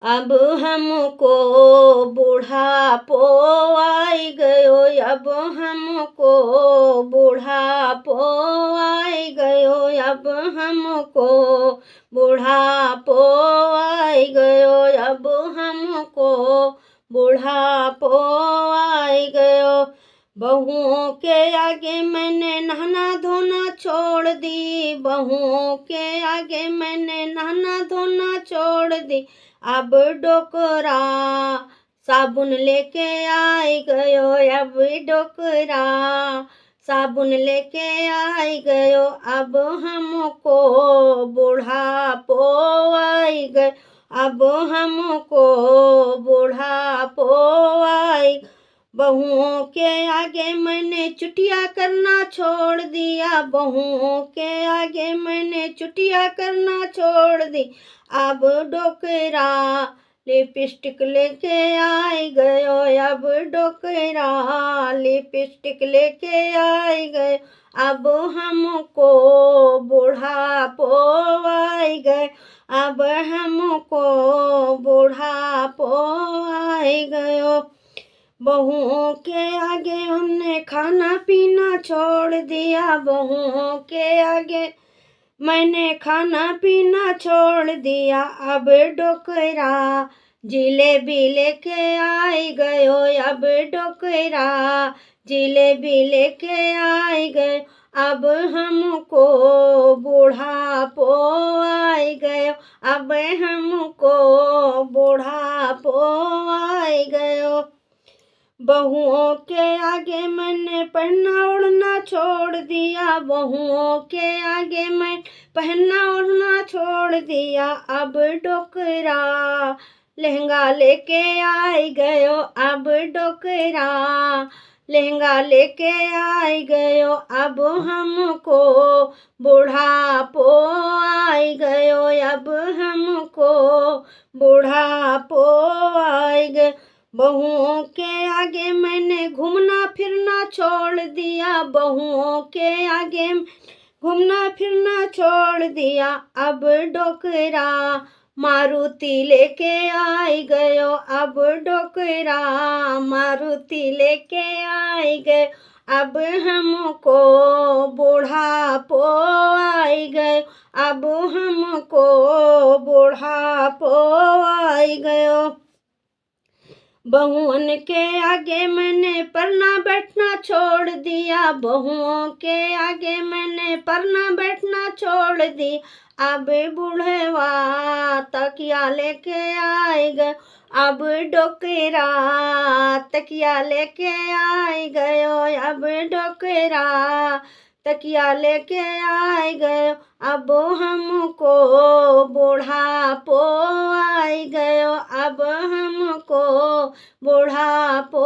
अब हमको बुढ़ापो आई गयो, अब हमको बुढ़ापो आई गयो, अब हमको बुढ़ापो आई गयो, अब हमको बुढ़ापो आई गयो। बहुओं के आगे मैंने नहाना धोना छोड़ दी, बहुओं के आगे मैंने नहाना धोना छोड़ दी। अब डोकरा साबुन लेके आई गयो, अब डोकरा साबुन लेके आई गयो, अब हमको बुढ़ापो आई गयो, अब हमको बुढ़ापो आई। बहुओं के आगे मैंने चुटिया करना छोड़ दिया, बहुओं के आगे मैंने चुटिया करना छोड़ दी। अब डोकरा लिपस्टिक लेके आई गयो, अब डोकरा लिपस्टिक लेके आई गयो, अब हमको बुढ़ापो आई गयो, अब हमको बुढ़ापो आई गयो। बहुओं के आगे हमने खाना पीना छोड़ दिया, बहुओं के आगे मैंने खाना पीना छोड़ दिया। अब डोकरा जिलेबी लेके आई गयो, अब डोकरा जिलेबी लेके आई गयो, अब हमको बुढ़ापो आई गयो, अब हमको बुढ़ापो आई गयो। बहुओं के आगे मैंने पहनना ओढ़ना छोड़ दिया, बहुओं के आगे मैं पहनना ओढ़ना छोड़ दिया। अब डोकरा लहंगा लेके आई गयो, अब डोकरा लहंगा लेके आई गयो, अब हमको बुढ़ापो आई गयो, अब हमको बुढ़ापो आई गयो। बहुओं के आगे मैंने घूमना फिरना छोड़ दिया, बहुओं के आगे घूमना फिरना छोड़ दिया। अब डोकरा मारुति लेके आई गयो, अब डोकरा मारुति लेके आई गयो, अब हमको बुढ़ापो आई गयो, अब हमको बुढ़ापो आई गयो। बहुओं के आगे मैंने पढ़ना बैठना छोड़ दिया, बहुओं के आगे मैंने पढ़ना बैठना छोड़ दी। अब बूढ़वा तकिया लेके आई गयो, अब डोकरा तकिया लेके आई गयो, अब डोकरा तकिया लेके आई गयो, अब हमको बुढ़ापो आई गयो, अब हमको बुढ़ापो